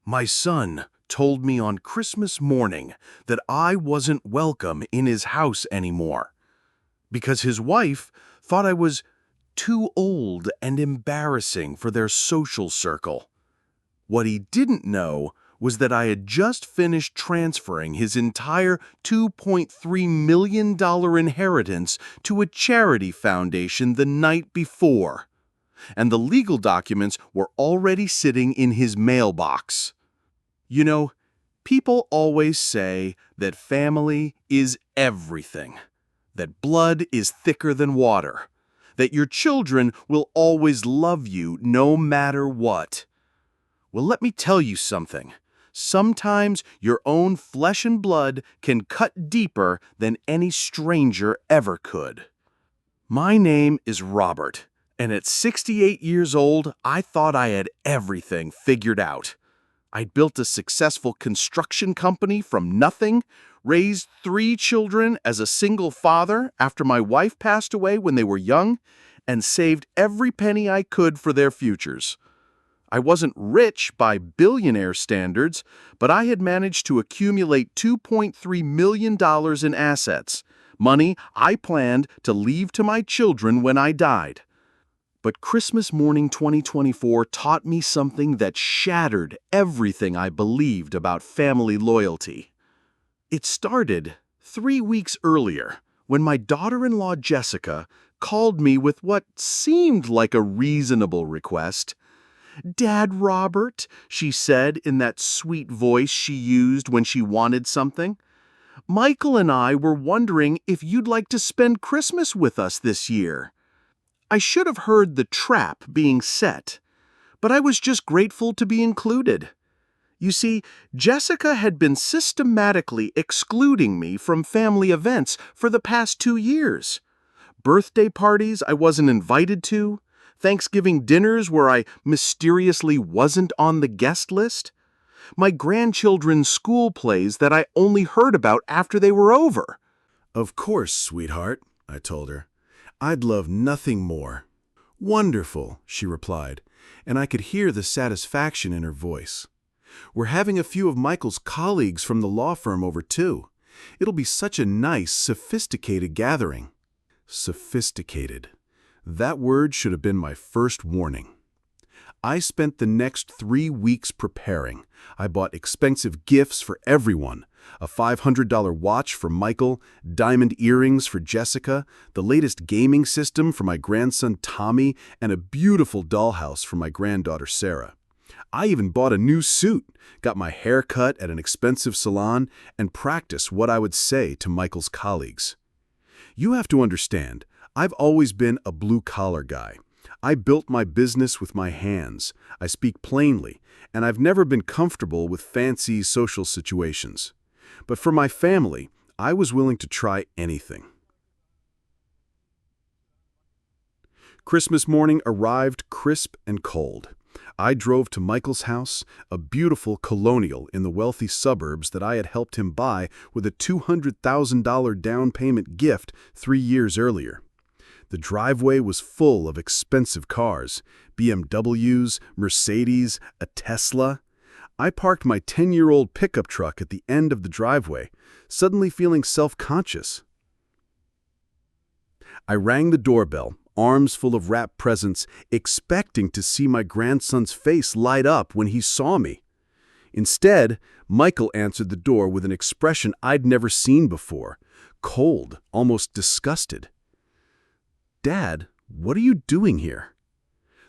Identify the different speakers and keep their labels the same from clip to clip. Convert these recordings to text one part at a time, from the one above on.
Speaker 1: My son told me on Christmas morning that I wasn't welcome in his house anymore because his wife thought I was too old and embarrassing for their social circle. What he didn't know was that I had just finished transferring his entire $2.3 million inheritance to a charity foundation the night before, and the legal documents were already sitting in his mailbox. You know, people always say that family is everything, that blood is thicker than water, that your children will always love you no matter what. Well, let me tell you something. Sometimes your own flesh and blood can cut deeper than any stranger ever could. My name is Robert, and at 68 years old, I thought I had everything figured out. I'd built a successful construction company from nothing, raised 3 children as a single father after my wife passed away when they were young, and saved every penny I could for their futures. I wasn't rich by billionaire standards, but I had managed to accumulate $2.3 million in assets, money I planned to leave to my children when I died. But Christmas morning 2024 taught me something that shattered everything I believed about family loyalty. It started 3 weeks earlier when my daughter-in-law Jessica called me with what seemed like a reasonable request. "Dad Robert," she said in that sweet voice she used when she wanted something, "Michael and I were wondering if you'd like to spend Christmas with us this year." I should have heard the trap being set, but I was just grateful to be included. You see, Jessica had been systematically excluding me from family events for the past 2 years. Birthday parties I wasn't invited to, Thanksgiving dinners where I mysteriously wasn't on the guest list, my grandchildren's school plays that I only heard about after they were over.
Speaker 2: "Of course, sweetheart," I told her. "I'd love nothing more." "Wonderful," she replied, and I could hear the satisfaction in her voice. "We're having a few of Michael's colleagues from the law firm over too. It'll be such a nice, sophisticated gathering." Sophisticated. That word should have been my first warning. I spent the next 3 weeks preparing. I bought expensive gifts for everyone. A $500 watch for Michael, diamond earrings for Jessica, the latest gaming system for my grandson Tommy, and a beautiful dollhouse for my granddaughter Sarah. I even bought a new suit, got my hair cut at an expensive salon, and practiced what I would say to Michael's colleagues. You have to understand, I've always been a blue-collar guy. I built my business with my hands. I speak plainly, and I've never been comfortable with fancy social situations. But for my family, I was willing to try anything. Christmas morning arrived crisp and cold. I drove to Michael's house, a beautiful colonial in the wealthy suburbs that I had helped him buy with a $200,000 down payment gift 3 years earlier. The driveway was full of expensive cars, BMWs, Mercedes, a Tesla. I parked my 10-year-old pickup truck at the end of the driveway, suddenly feeling self-conscious. I rang the doorbell, arms full of wrapped presents, expecting to see my grandson's face light up when he saw me. Instead, Michael answered the door with an expression I'd never seen before, cold, almost disgusted. "Dad, what are you doing here?"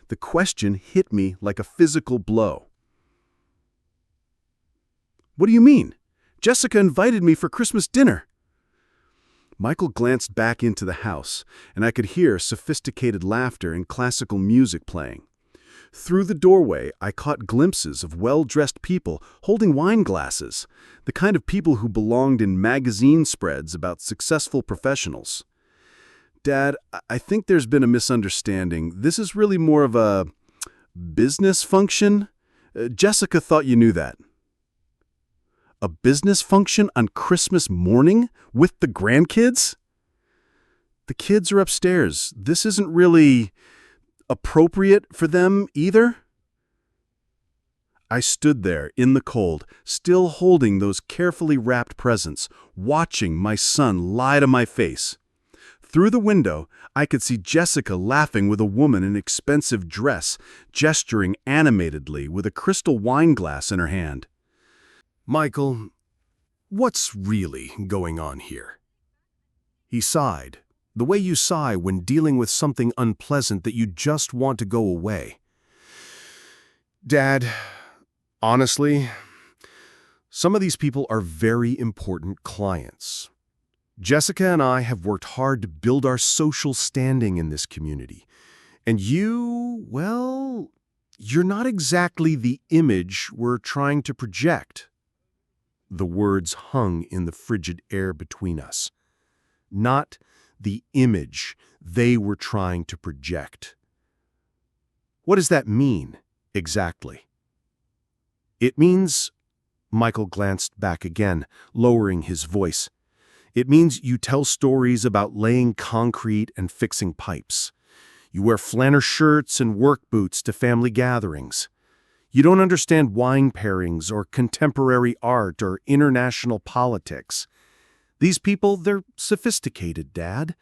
Speaker 2: The question hit me like a physical blow. "What do you mean? Jessica invited me for Christmas dinner." Michael glanced back into the house, and I could hear sophisticated laughter and classical music playing. Through the doorway, I caught glimpses of well-dressed people holding wine glasses, the kind of people who belonged in magazine spreads about successful professionals. "Dad, I think there's been a misunderstanding. This is really more of a business function. Jessica thought you knew that." A business function on Christmas morning with the grandkids? "The kids are upstairs. This isn't really appropriate for them either." I stood there in the cold, still holding those carefully wrapped presents, watching my son lie to my face. Through the window, I could see Jessica laughing with a woman in expensive dress, gesturing animatedly with a crystal wine glass in her hand.
Speaker 1: Michael, what's really going on here? He sighed, the way you sigh when dealing with something unpleasant that you just want to go away. Dad, honestly, some of these people are very important clients. Jessica and I have worked hard to build our social standing in this community. And you, well, you're not exactly the image we're trying to project. The words hung in the frigid air between us. Not the image they were trying to project. What does that mean, exactly? It means, Michael glanced back again, lowering his voice. It means you tell stories about laying concrete and fixing pipes. You wear flannel shirts and work boots to family gatherings. You don't understand wine pairings or contemporary art or international politics. These people, they're sophisticated, Dad.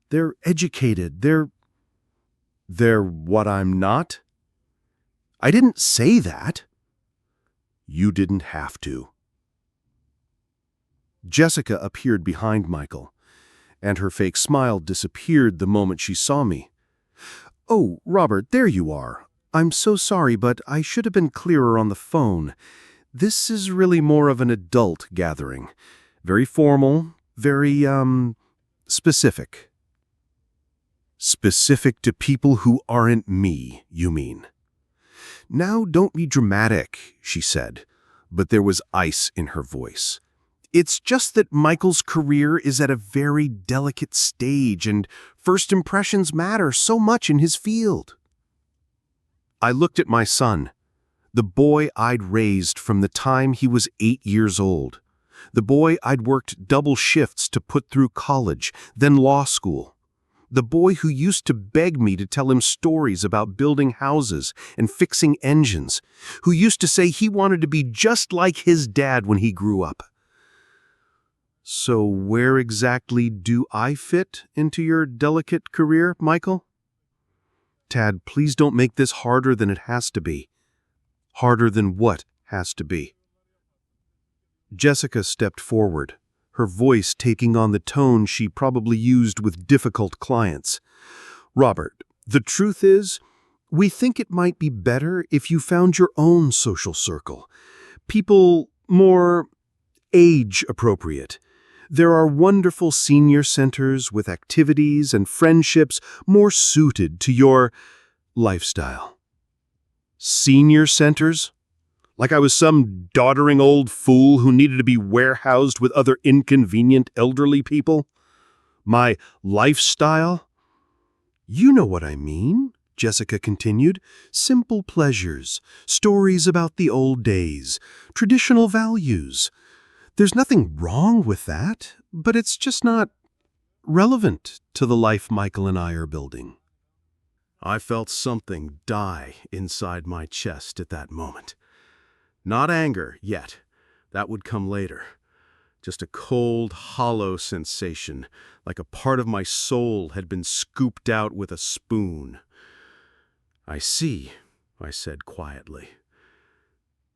Speaker 1: They're educated. They're what I'm not? I didn't say that. You didn't have to. Jessica appeared behind Michael, and her fake smile disappeared the moment she saw me. Oh, Robert, there you are. I'm so sorry, but I should have been clearer on the phone. This is really more of an adult gathering. Very formal, very, specific. Specific to people who aren't me, you mean? Now, don't be dramatic, she said, but there was ice in her voice. It's just that Michael's career is at a very delicate stage, and first impressions matter so much in his field. I looked at my son, the boy I'd raised from the time he was 8 years old, the boy I'd worked double shifts to put through college, then law school, the boy who used to beg me to tell him stories about building houses and fixing engines, who used to say he wanted to be just like his dad when he grew up. So where exactly do I fit into your delicate career, Michael? Tad, please don't make this harder than it has to be. Harder than what has to be? Jessica stepped forward, her voice taking on the tone she probably used with difficult clients. Robert, the truth is, we think it might be better if you found your own social circle. People more age-appropriate. There are wonderful senior centers with activities and friendships more suited to your lifestyle. Senior centers? Like I was some doddering old fool who needed to be warehoused with other inconvenient elderly people? My lifestyle? You know what I mean, Jessica continued. Simple pleasures, stories about the old days, traditional values. There's nothing wrong with that, but it's just not relevant to the life Michael and I are building. I felt something die inside my chest at that moment. Not anger yet. That would come later. Just a cold, hollow sensation, like a part of my soul had been scooped out with a spoon. I see, I said quietly.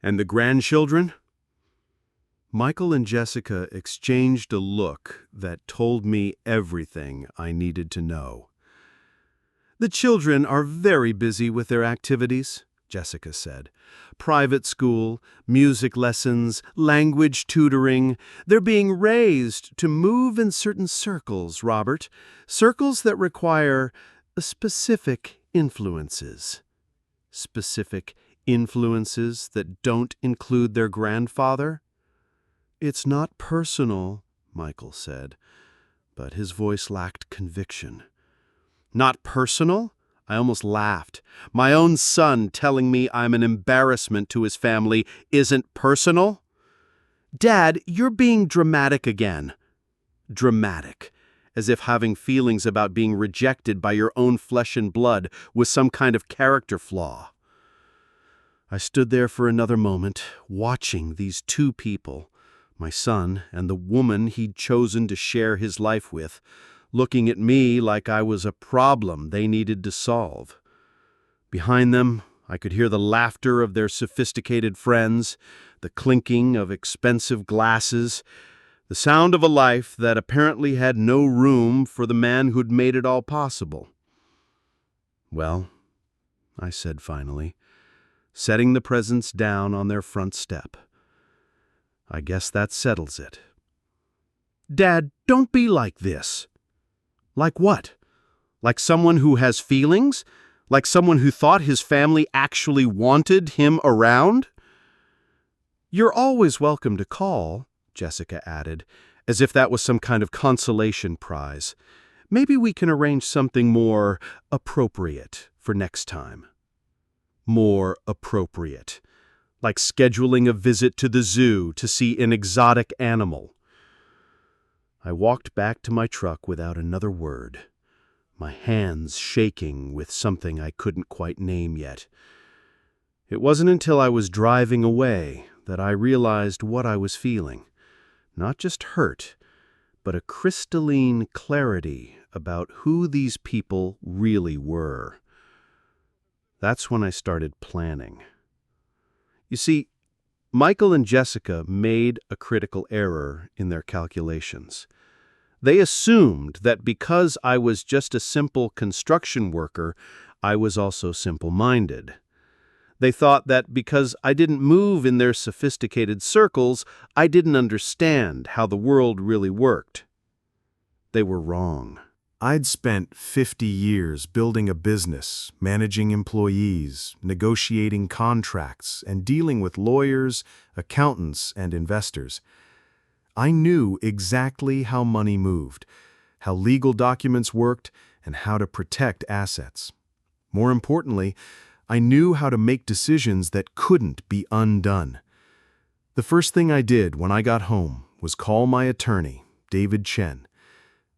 Speaker 1: And the grandchildren? Michael and Jessica exchanged a look that told me everything I needed to know. The children are very busy with their activities, Jessica said. Private school, music lessons, language tutoring. They're being raised to move in certain circles, Robert. Circles that require specific influences. Specific influences that don't include their grandfather? It's not personal, Michael said, but his voice lacked conviction. Not personal? I almost laughed. My own son telling me I'm an embarrassment to his family isn't personal? Dad, you're being dramatic again. Dramatic. As if having feelings about being rejected by your own flesh and blood was some kind of character flaw. I stood there for another moment, watching these two people, my son and the woman he'd chosen to share his life with, looking at me like I was a problem they needed to solve. Behind them, I could hear the laughter of their sophisticated friends, the clinking of expensive glasses, the sound of a life that apparently had no room for the man who'd made it all possible. "Well," I said finally, setting the presents down on their front step, "I guess that settles it." "Dad, don't be like this." "Like what? Like someone who has feelings? Like someone who thought his family actually wanted him around?" "You're always welcome to call," Jessica added, as if that was some kind of consolation prize. "Maybe we can arrange something more appropriate for next time." More appropriate. Like scheduling a visit to the zoo to see an exotic animal. I walked back to my truck without another word, my hands shaking with something I couldn't quite name yet. It wasn't until I was driving away that I realized what I was feeling. Not just hurt, but a crystalline clarity about who these people really were. That's when I started planning. You see, Michael and Jessica made a critical error in their calculations. They assumed that because I was just a simple construction worker, I was also simple-minded. They thought that because I didn't move in their sophisticated circles, I didn't understand how the world really worked. They were wrong.
Speaker 2: I'd spent 50 years building a business, managing employees, negotiating contracts, and dealing with lawyers, accountants, and investors. I knew exactly how money moved, how legal documents worked, and how to protect assets. More importantly, I knew how to make decisions that couldn't be undone. The first thing I did when I got home was call my attorney, David Chen.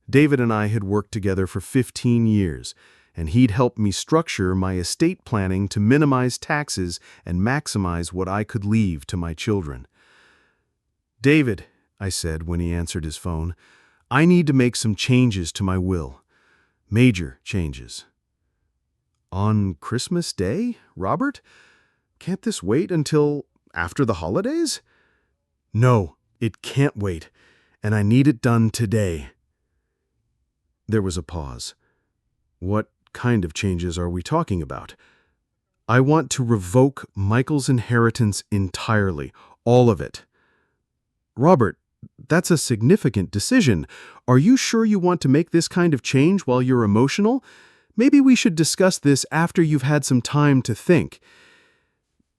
Speaker 2: David and I had worked together for 15 years, and he'd helped me structure my estate planning to minimize taxes and maximize what I could leave to my children. "David," I said when he answered his phone, "I need to make some changes to my will. Major changes." "On Christmas Day, Robert? Can't this wait until after the holidays?" "No, it can't wait, and I need it done today." There was a pause. "What kind of changes are we talking about?" "I want to revoke Michael's inheritance entirely, all of it." "Robert, that's a significant decision. Are you sure you want to make this kind of change while you're emotional? Maybe we should discuss this after you've had some time to think."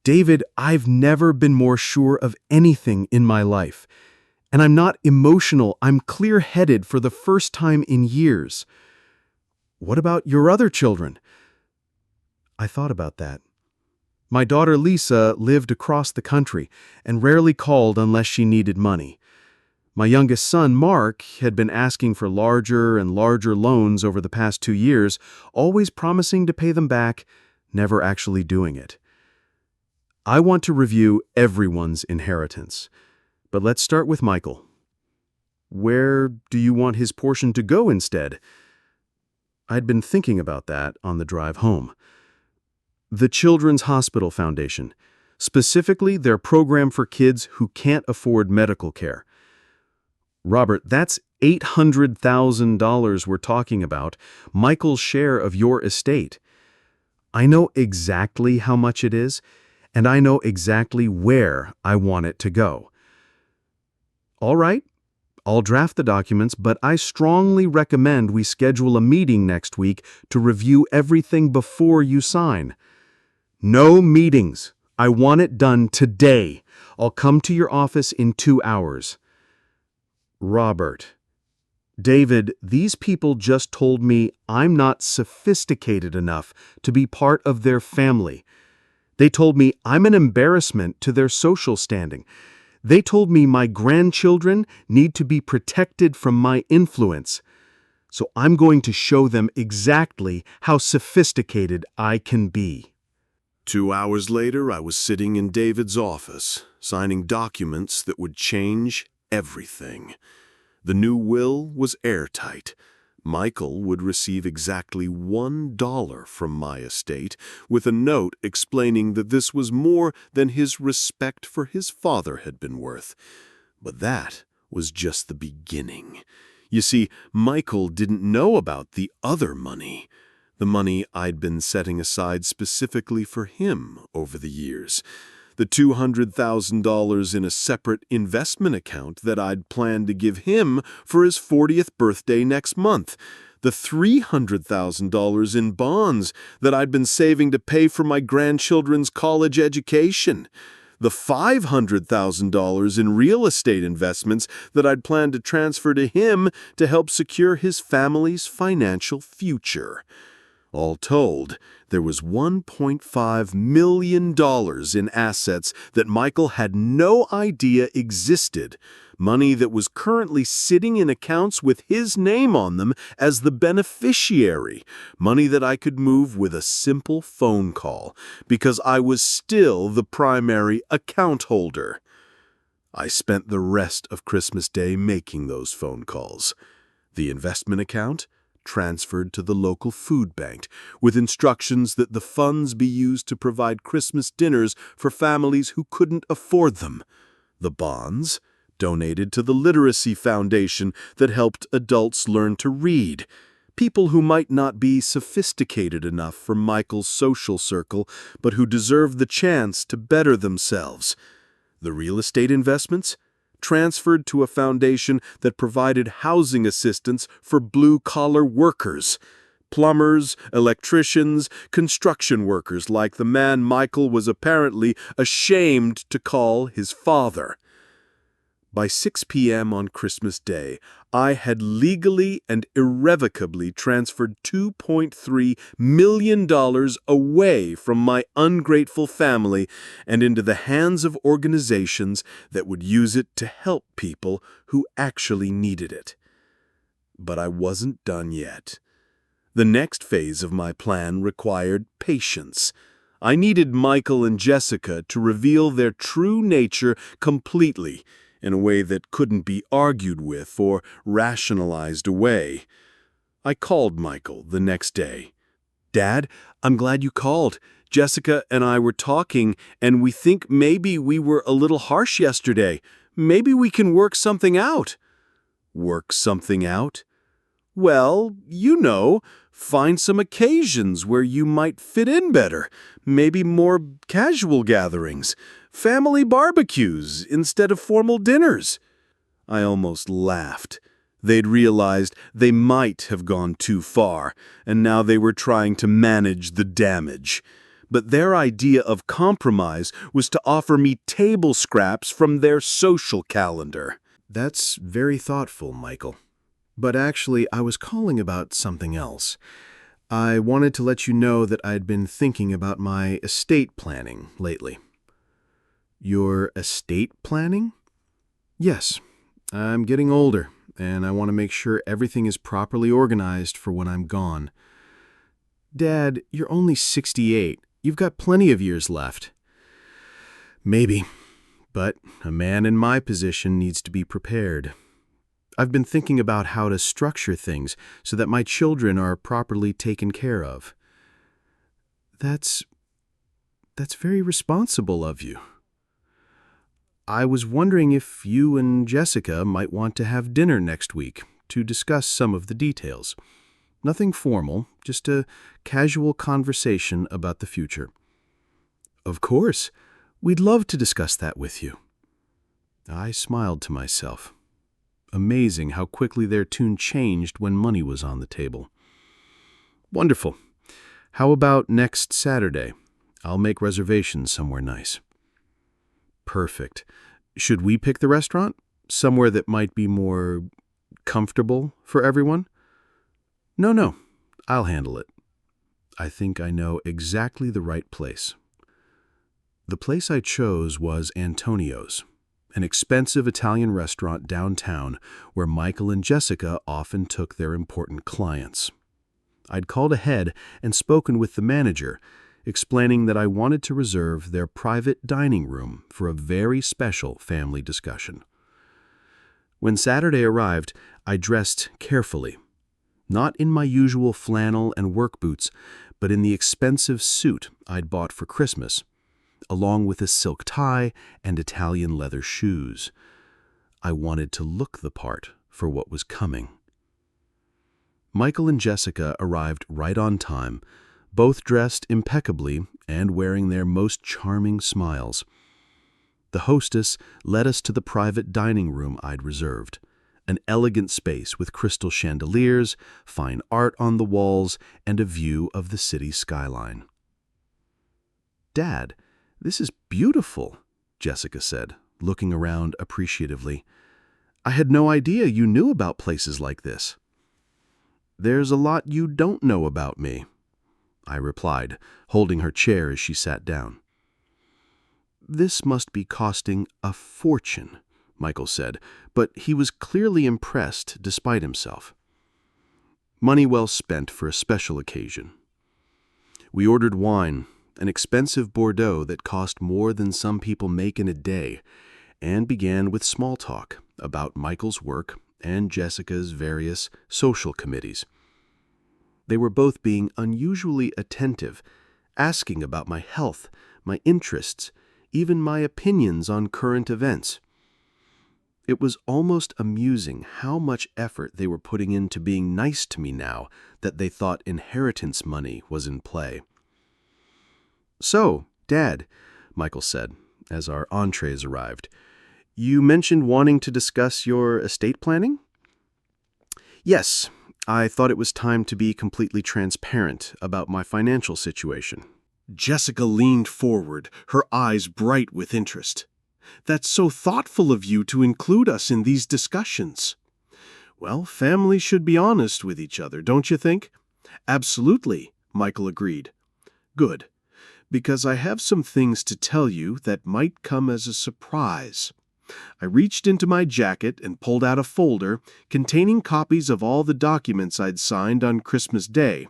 Speaker 2: "David, I've never been more sure of anything in my life. And I'm not emotional, I'm clear-headed for the first time in years." "What about your other children?" I thought about that. My daughter Lisa lived across the country and rarely called unless she needed money. My youngest son, Mark, had been asking for larger and larger loans over the past 2 years, always promising to pay them back, never actually doing it. I want to review everyone's inheritance. But let's start with Michael. Where do you want his portion to go instead? I'd been thinking about that on the drive home. The Children's Hospital Foundation, specifically their program for kids who can't afford medical care. Robert, that's $800,000 we're talking about, Michael's share of your estate. I know exactly how much it is, and I know exactly where I want it to go. All right, I'll draft the documents, but I strongly recommend we schedule a meeting next week to review everything before you sign. No meetings. I want it done today. I'll come to your office in 2 hours. Robert. David, these people just told me I'm not sophisticated enough to be part of their family. They told me I'm an embarrassment to their social standing. They told me my grandchildren need to be protected from my influence. So I'm going to show them exactly how sophisticated I can be. 2 hours later, I was sitting in David's office, signing documents that would change everything. The new will was airtight. Michael would receive exactly $1 from my estate, with a note explaining that this was more than his respect for his father had been worth. But that was just the beginning. You see, Michael didn't know about the other money, the money I'd been setting aside specifically for him over the years. The $200,000 in a separate investment account that I'd planned to give him for his 40th birthday next month. The $300,000 in bonds that I'd been saving to pay for my grandchildren's college education. The $500,000 in real estate investments that I'd planned to transfer to him to help secure his family's financial future. All told, there was $1.5 million in assets that Michael had no idea existed, money that was currently sitting in accounts with his name on them as the beneficiary, money that I could move with a simple phone call, because I was still the primary account holder. I spent the rest of Christmas Day making those phone calls. The investment account transferred to the local food bank, with instructions that the funds be used to provide Christmas dinners for families who couldn't afford them. The bonds donated to the literacy foundation that helped adults learn to read, people who might not be sophisticated enough for Michael's social circle, but who deserve the chance to better themselves. The real estate investments transferred to a foundation that provided housing assistance for blue-collar workers, plumbers, electricians, construction workers like the man Michael was apparently ashamed to call his father. By 6 p.m. on Christmas Day, I had legally and irrevocably transferred $2.3 million away from my ungrateful family and into the hands of organizations that would use it to help people who actually needed it. But I wasn't done yet. The next phase of my plan required patience. I needed Michael and Jessica to reveal their true nature completely, in a way that couldn't be argued with or rationalized away. I called Michael the next day. "Dad, I'm glad you called. Jessica and I were talking, and we think maybe we were a little harsh yesterday. Maybe we can work something out." "Work something out?" "Well, find some occasions where you might fit in better. Maybe more casual gatherings. Family barbecues instead of formal dinners." I almost laughed. They'd realized they might have gone too far, and now they were trying to manage the damage. But their idea of compromise was to offer me table scraps from their social calendar. "That's very thoughtful, Michael. But actually, I was calling about something else. I wanted to let you know that I'd been thinking about my estate planning lately." "Your estate planning?" "Yes. I'm getting older, and I want to make sure everything is properly organized for when I'm gone." "Dad, you're only 68. You've got plenty of years left." "Maybe, but a man in my position needs to be prepared. I've been thinking about how to structure things so that my children are properly taken care of." That's very responsible of you. I was wondering if you and Jessica might want to have dinner next week to discuss some of the details. Nothing formal, just a casual conversation about the future. "Of course. We'd love to discuss that with you." I smiled to myself. Amazing how quickly their tune changed when money was on the table. "Wonderful. How about next Saturday? I'll make reservations somewhere nice." "Perfect. Should we pick the restaurant? Somewhere that might be more comfortable for everyone?" No. I'll handle it. I think I know exactly the right place." The place I chose was Antonio's, an expensive Italian restaurant downtown where Michael and Jessica often took their important clients. I'd called ahead and spoken with the manager,
Speaker 1: explaining that I wanted to reserve their private dining room for a very special family discussion. When Saturday arrived, I dressed carefully, not in my usual flannel and work boots, but in the expensive suit I'd bought for Christmas, along with a silk tie and Italian leather shoes. I wanted to look the part for what was coming. Michael and Jessica arrived right on time, both dressed impeccably and wearing their most charming smiles. The hostess led us to the private dining room I'd reserved, an elegant space with crystal chandeliers, fine art on the walls, and a view of the city skyline. "Dad, this is beautiful," Jessica said, looking around appreciatively. "I had no idea you knew about places like this." "There's a lot you don't know about me," I replied, holding her chair as she sat down. "This must be costing a fortune," Michael said, but he was clearly impressed despite himself. "Money well spent for a special occasion." We ordered wine, an expensive Bordeaux that cost more than some people make in a day, and began with small talk about Michael's work and Jessica's various social committees. They were both being unusually attentive, asking about my health, my interests, even my opinions on current events. It was almost amusing how much effort they were putting into being nice to me now that they thought inheritance money was in play. "So, Dad," Michael said, as our entrees arrived, "you mentioned wanting to discuss your estate planning?" "Yes, I thought it was time to be completely transparent about my financial situation." Jessica leaned forward, her eyes bright with interest. "That's so thoughtful of you to include us in these discussions." "Well, families should be honest with each other, don't you think?" "Absolutely," Michael agreed. "Good, because I have some things to tell you that might come as a surprise." I reached into my jacket and pulled out a folder containing copies of all the documents I'd signed on Christmas Day.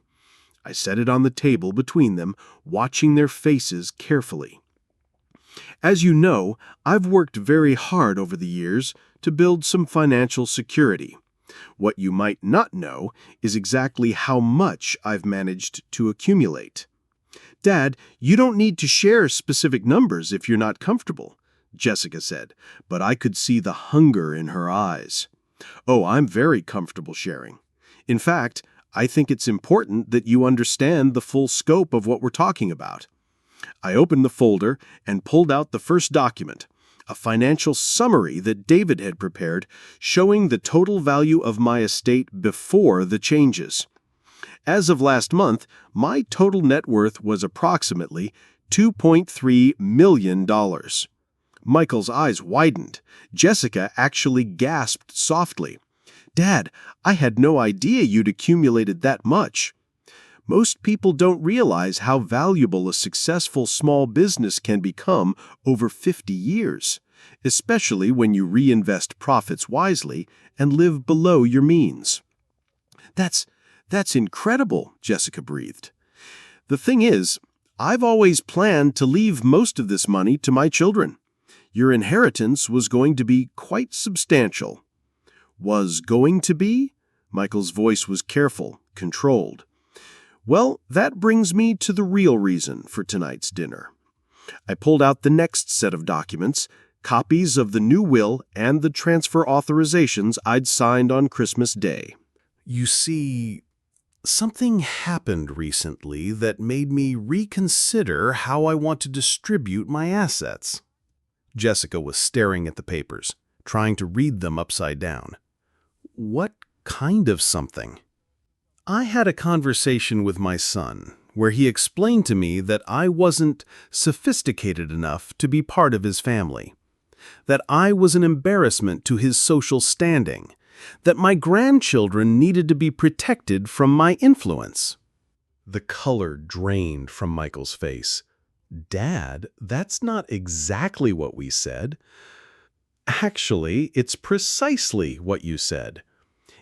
Speaker 1: I set it on the table between them, watching their faces carefully. "As you know, I've worked very hard over the years to build some financial security. What you might not know is exactly how much I've managed to accumulate." "Dad, you don't need to share specific numbers if you're not comfortable," Jessica said, but I could see the hunger in her eyes. "Oh, I'm very comfortable sharing. In fact, I think it's important that you understand the full scope of what we're talking about." I opened the folder and pulled out the first document, a financial summary that David had prepared showing the total value of my estate before the changes. As of last month, my total net worth was approximately $2.3 million. Michael's eyes widened. Jessica actually gasped softly. "Dad, I had no idea you'd accumulated that much." Most people don't realize how valuable a successful small business can become over 50 years, especially when you reinvest profits wisely and live below your means. That's incredible," Jessica breathed. "The thing is, I've always planned to leave most of this money to my children. Your inheritance was going to be quite substantial." "Was going to be?" Michael's voice was careful, controlled. "Well, that brings me to the real reason for tonight's dinner." I pulled out the next set of documents, copies of the new will and the transfer authorizations I'd signed on Christmas Day. "You see, something happened recently that made me reconsider how I want to distribute my assets." Jessica was staring at the papers, trying to read them upside down. "What kind of something?" "I had a conversation with my son where he explained to me that I wasn't sophisticated enough to be part of his family, that I was an embarrassment to his social standing, that my grandchildren needed to be protected from my influence." The color drained from Michael's face. "Dad, that's not exactly what we said." "Actually, it's precisely what you said.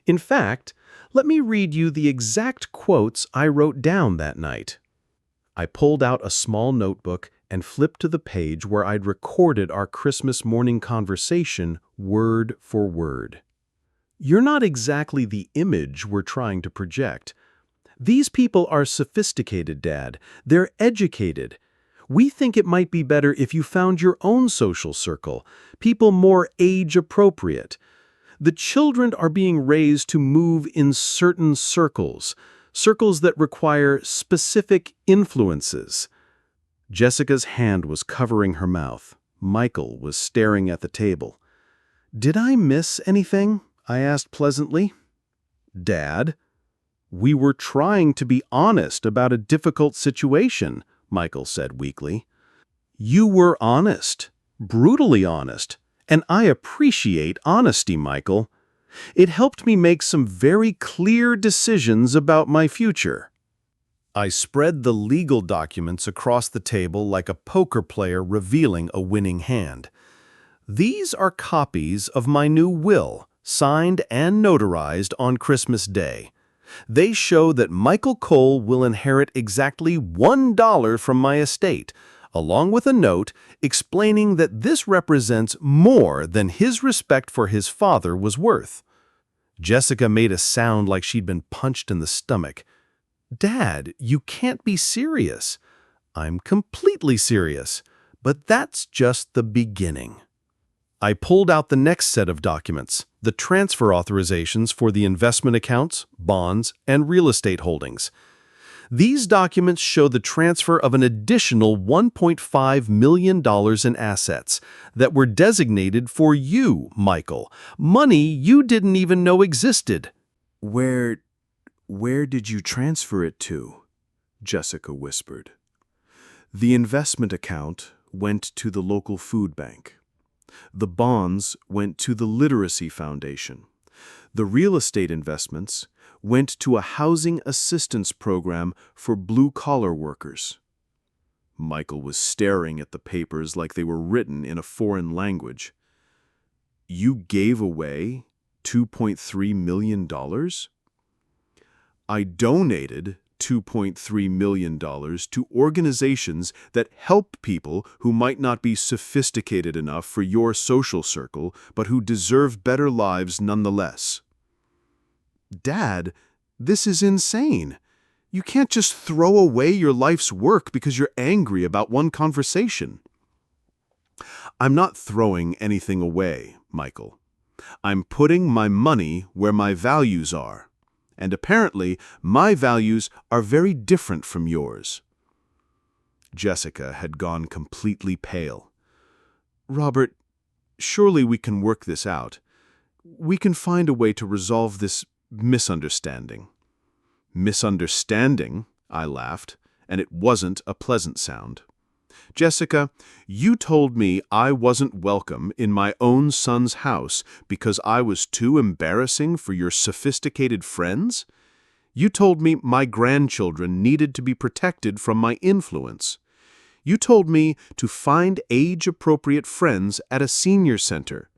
Speaker 1: In fact, let me read you the exact quotes I wrote down that night." I pulled out a small notebook and flipped to the page where I'd recorded our Christmas morning conversation word for word. You're not exactly the image we're trying to project. These people are sophisticated, Dad. They're educated. We think it might be better if you found your own social circle, people more age-appropriate. The children are being raised to move in certain circles, circles that require specific influences. Jessica's hand was covering her mouth. Michael was staring at the table. "Did I miss anything?" I asked pleasantly. "Dad, we were trying to be honest about a difficult situation," Michael said weakly. "You were honest, brutally honest, and I appreciate honesty, Michael. It helped me make some very clear decisions about my future." I spread the legal documents across the table like a poker player revealing a winning hand. These are copies of my new will, signed and notarized on Christmas Day. They show that Michael Cole will inherit exactly $1 from my estate, along with a note explaining that this represents more than his respect for his father was worth. Jessica made a sound like she'd been punched in the stomach. "Dad, you can't be serious." "I'm completely serious, but that's just the beginning." I pulled out the next set of documents, the transfer authorizations for the investment accounts, bonds, and real estate holdings. These documents show the transfer of an additional $1.5 million in assets that were designated for you, Michael, money you didn't even know existed.
Speaker 2: Where did you transfer it to?" Jessica whispered. "The investment account went to the local food bank. The bonds went to the Literacy Foundation. The real estate investments went to a housing assistance program for blue-collar workers." Michael was staring at the papers like they were written in a foreign language. "You gave away $2.3 million? "I donated $2.3 million to organizations that help people who might not be sophisticated enough for your social circle, but who deserve better lives nonetheless." "Dad, this is insane. You can't just throw away your life's work because you're angry about one conversation." "I'm not throwing anything away, Michael. I'm putting my money where my values are. And apparently, my values are very different from yours." Jessica had gone completely pale. "Robert, surely we can work this out. We can find a way to resolve this misunderstanding." "Misunderstanding?" I laughed, and it wasn't a pleasant sound. "Jessica, you told me I wasn't welcome in my own son's house because I was too embarrassing for your sophisticated friends? You told me my grandchildren needed to be protected from my influence. You told me to find age-appropriate friends at a senior center.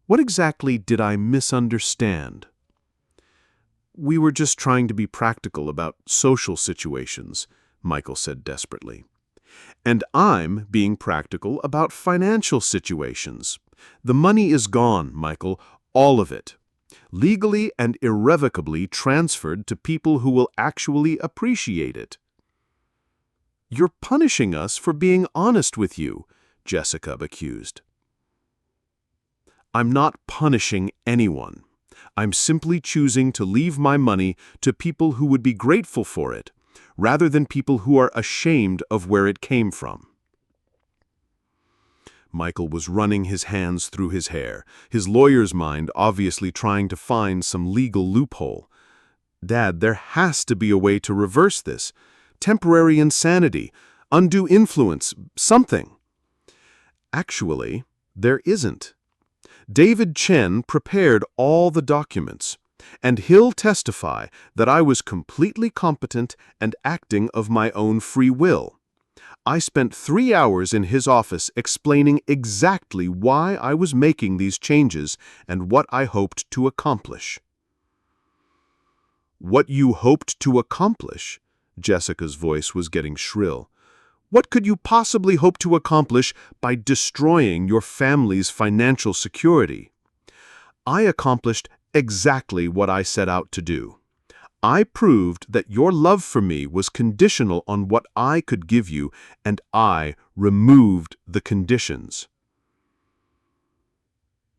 Speaker 2: What exactly did I misunderstand?" "We were just trying to be practical about social situations," Michael said desperately. "And I'm being practical about financial situations. The money is gone, Michael, all of it. Legally and irrevocably transferred to people who will actually appreciate it." "You're punishing us for being honest with you," Jessica accused. "I'm not punishing anyone. I'm simply choosing to leave my money to people who would be grateful for it, rather than people who are ashamed of where it came from." Michael was running his hands through his hair, his lawyer's mind obviously trying to find some legal loophole. "Dad, there has to be a way to reverse this. Temporary insanity, undue influence, something." "Actually, there isn't. David Chen prepared all the documents, and he'll testify that I was completely competent and acting of my own free will. I spent 3 hours in his office explaining exactly why I was making these changes and what I hoped to accomplish." "What you hoped to accomplish?"
Speaker 1: Jessica's voice was getting shrill. "What could you possibly hope to accomplish by destroying your family's financial security?" "I accomplished exactly what I set out to do. I proved that your love for me was conditional on what I could give you, and I removed the conditions."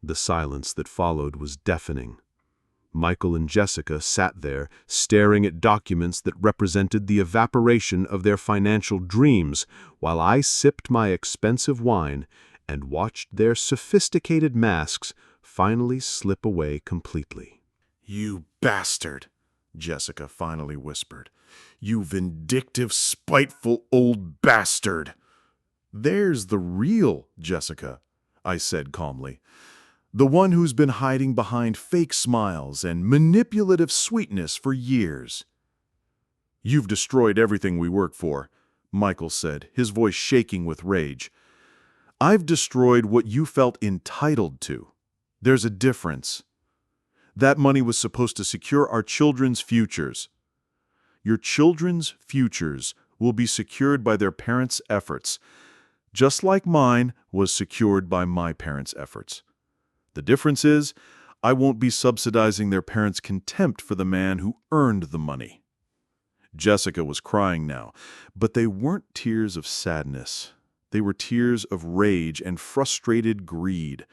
Speaker 1: The silence that followed was deafening. Michael and Jessica sat there, staring at documents that represented the evaporation of their financial dreams, while I sipped my expensive wine and watched their sophisticated masks finally slip away completely.
Speaker 2: "You bastard," Jessica finally whispered. "You vindictive, spiteful old bastard." "There's the real Jessica," I said calmly. "The one who's been hiding behind fake smiles and manipulative sweetness for years." "You've destroyed everything we work for," Michael said, his voice shaking with rage. "I've destroyed what you felt entitled to. There's a difference. That money was supposed to secure our children's futures. Your children's futures will be secured by their parents' efforts, just like mine was secured by my parents' efforts. The difference is, I won't be subsidizing their parents' contempt for the man who earned the money." Jessica was crying now, but they weren't tears of sadness. They were tears of rage and frustrated greed.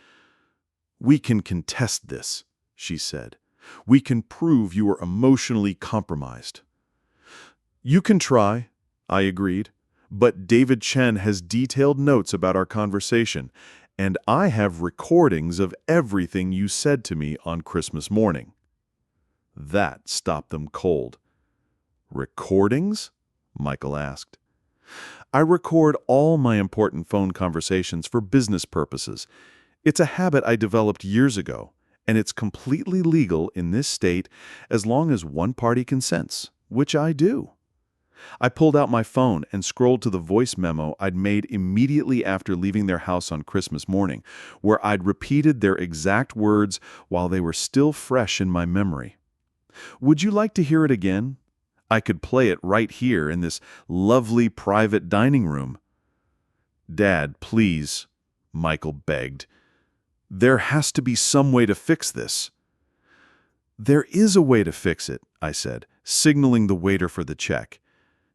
Speaker 2: "We can contest this," she said. "We can prove you were emotionally compromised." "You can try," I agreed, "but David Chen has detailed notes about our conversation, and I have recordings of everything you said to me on Christmas morning." That stopped them cold. "Recordings?" Michael asked. "I record all my important phone conversations for business purposes. It's a habit I developed years ago, and it's completely legal in this state as long as one party consents, which I do." I pulled out my phone and scrolled to the voice memo I'd made immediately after leaving their house on Christmas morning, where I'd repeated their exact words while they were still fresh in my memory. "Would you like to hear it again? I could play it right here in this lovely private dining room." "Dad, please," Michael begged. "There has to be some way to fix this." "There is a way to fix it," I said, signaling the waiter for the check.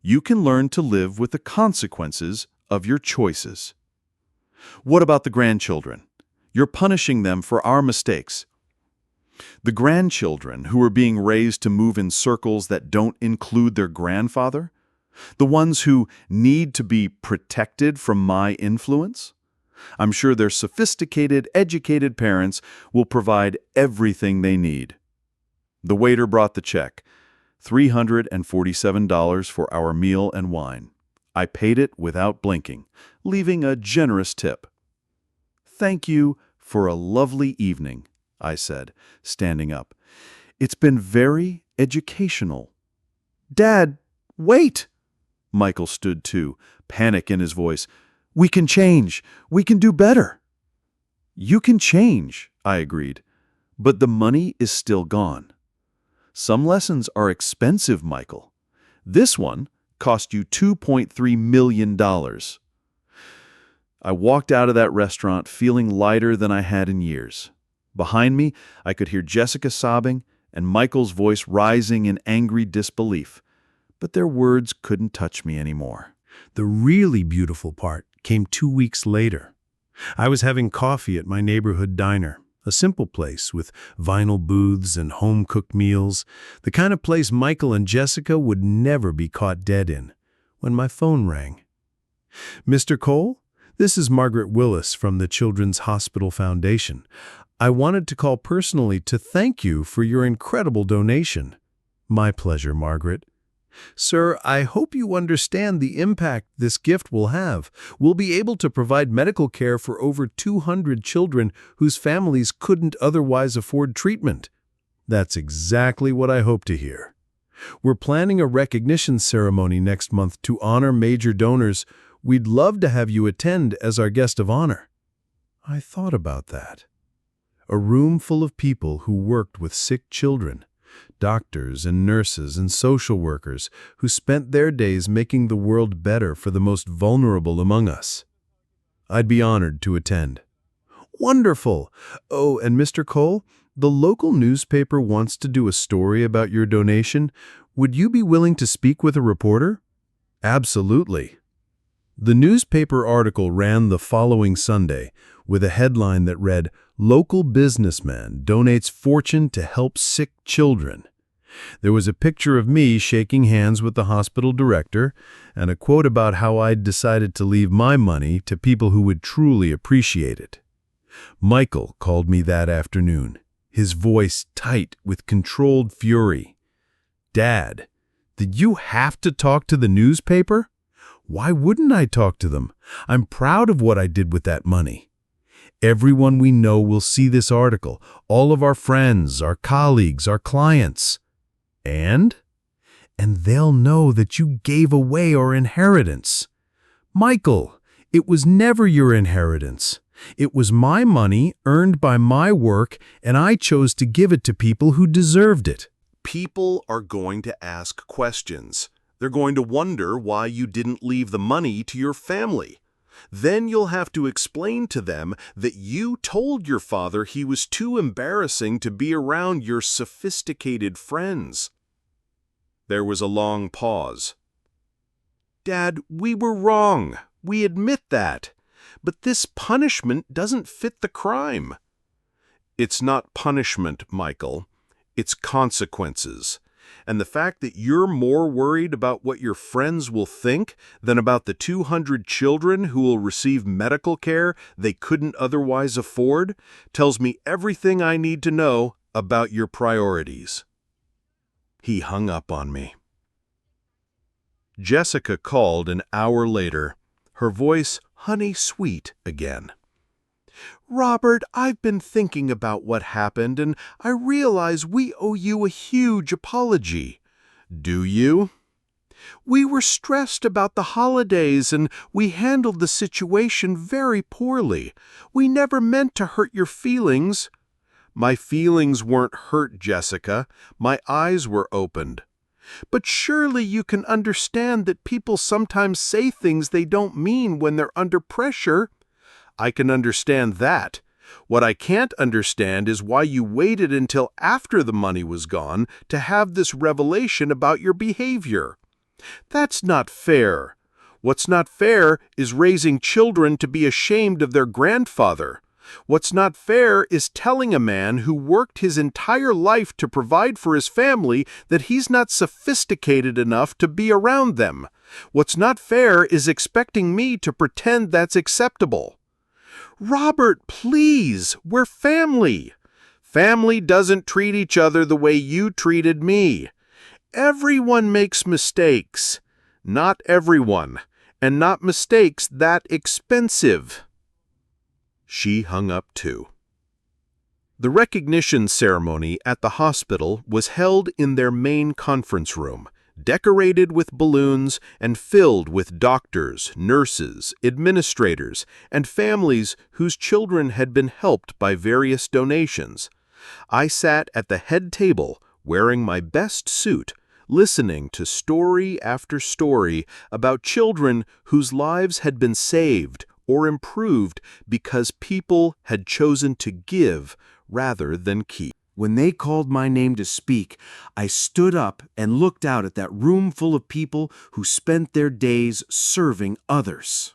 Speaker 2: "You can learn to live with the consequences of your choices." "What about the grandchildren? You're punishing them for our mistakes." "The grandchildren who are being raised to move in circles that don't include their grandfather? The ones who need to be protected from my influence? I'm sure their sophisticated, educated parents will provide everything they need." The waiter brought the check. $347 for our meal and wine. I paid it without blinking, leaving a generous tip. "Thank you for a lovely evening," I said, standing up. "It's been very educational." "Dad, wait!" Michael stood too, panic in his voice. "We can change. We can do better." "You can change," I agreed, "but the money is still gone. Some lessons are expensive, Michael. This one cost you $2.3 million. I walked out of that restaurant feeling lighter than I had in years. Behind me, I could hear Jessica sobbing and Michael's voice rising in angry disbelief. But their words couldn't touch me anymore. The really beautiful part came 2 weeks later. I was having coffee at my neighborhood diner, a simple place with vinyl booths and home-cooked meals, the kind of place Michael and Jessica would never be caught dead in, when my phone rang. "Mr. Cole, this is Margaret Willis from the Children's Hospital Foundation. I wanted to call personally to thank you for your incredible donation." "My pleasure, Margaret." "Sir, I hope you understand the impact this gift will have. We'll be able to provide medical care for over 200 children whose families couldn't otherwise afford treatment." "That's exactly what I hope to hear. We're planning a recognition ceremony next month to honor major donors. We'd love to have you attend as our guest of honor." I thought about that. A room full of people who worked with sick children, Doctors and nurses and social workers who spent their days making the world better for the most vulnerable among us. I'd be honored to attend. Wonderful! Oh, and Mr. Cole, the local newspaper wants to do a story about your donation. Would you be willing to speak with a reporter? Absolutely. The newspaper article ran the following Sunday with a headline that read, "Local businessman donates fortune to help sick children." There was a picture of me shaking hands with the hospital director and a quote about how I'd decided to leave my money to people who would truly appreciate it. Michael called me that afternoon, his voice tight with controlled fury. "Dad, did you have to talk to the newspaper?" "Why wouldn't I talk to them? I'm proud of what I did with that money. Everyone we know will see this article, all of our friends, our colleagues, our clients. And they'll know that you gave away our inheritance." "Michael, it was never your inheritance. It was my money earned by my work, and I chose to give it to people who deserved it."
Speaker 1: People are going to ask questions. They're going to wonder why you didn't leave the money to your family. Then you'll have to explain to them that you told your father he was too embarrassing to be around your sophisticated friends. There was a long pause. "Dad, we were wrong. We admit that. But this punishment doesn't fit the crime." "It's not punishment, Michael. It's consequences. And the fact that you're more worried about what your friends will think than about the 200 children who will receive medical care they couldn't otherwise afford tells me everything I need to know about your priorities." He hung up on me. Jessica called an hour later, her voice honey-sweet again. "Robert, I've been thinking about what happened, and I realize we owe you a huge apology." "Do you?" "We were stressed about the holidays, and we handled the situation very poorly. We never meant to hurt your feelings." "My feelings weren't hurt, Jessica. My eyes were opened." "But surely you can understand that people sometimes say things they don't mean when they're under pressure." "I can understand that. What I can't understand is why you waited until after the money was gone to have this revelation about your behavior." "That's not fair. What's not fair is raising children to be ashamed of their grandfather. What's not fair is telling a man who worked his entire life to provide for his family that he's not sophisticated enough to be around them. What's not fair is expecting me to pretend that's acceptable." "Robert, please, we're family." "Family doesn't treat each other the way you treated me." "Everyone makes mistakes." "Not everyone, and not mistakes that expensive." She hung up too. The recognition ceremony at the hospital was held in their main conference room, decorated with balloons and filled with doctors, nurses, administrators, and families whose children had been helped by various donations. I sat at the head table, wearing my best suit, listening to story after story about children whose lives had been saved or improved because people had chosen to give rather than keep. When they called my name to speak, I stood up and looked out at that room full of people who spent their days serving others.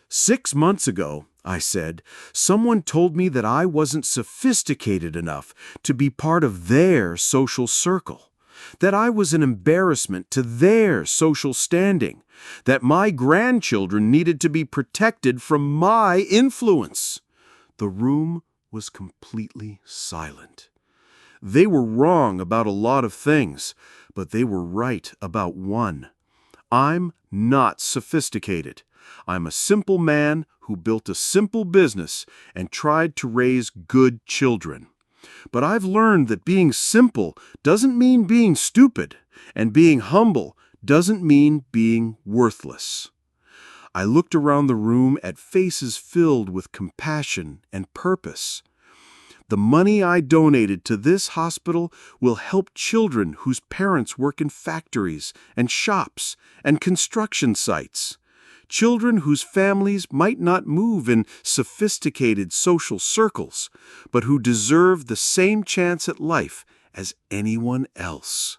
Speaker 1: "6 months ago," I said, "someone told me that I wasn't sophisticated enough to be part of their social circle, that I was an embarrassment to their social standing, that my grandchildren needed to be protected from my influence." The room was completely silent. They were wrong about a lot of things, but they were right about one. I'm not sophisticated. I'm a simple man who built a simple business and tried to raise good children. But I've learned that being simple doesn't mean being stupid, and being humble doesn't mean being worthless. I looked around the room at faces filled with compassion and purpose. The money I donated to this hospital will help children whose parents work in factories and shops and construction sites. Children whose families might not move in sophisticated social circles, but who deserve the same chance at life as anyone else.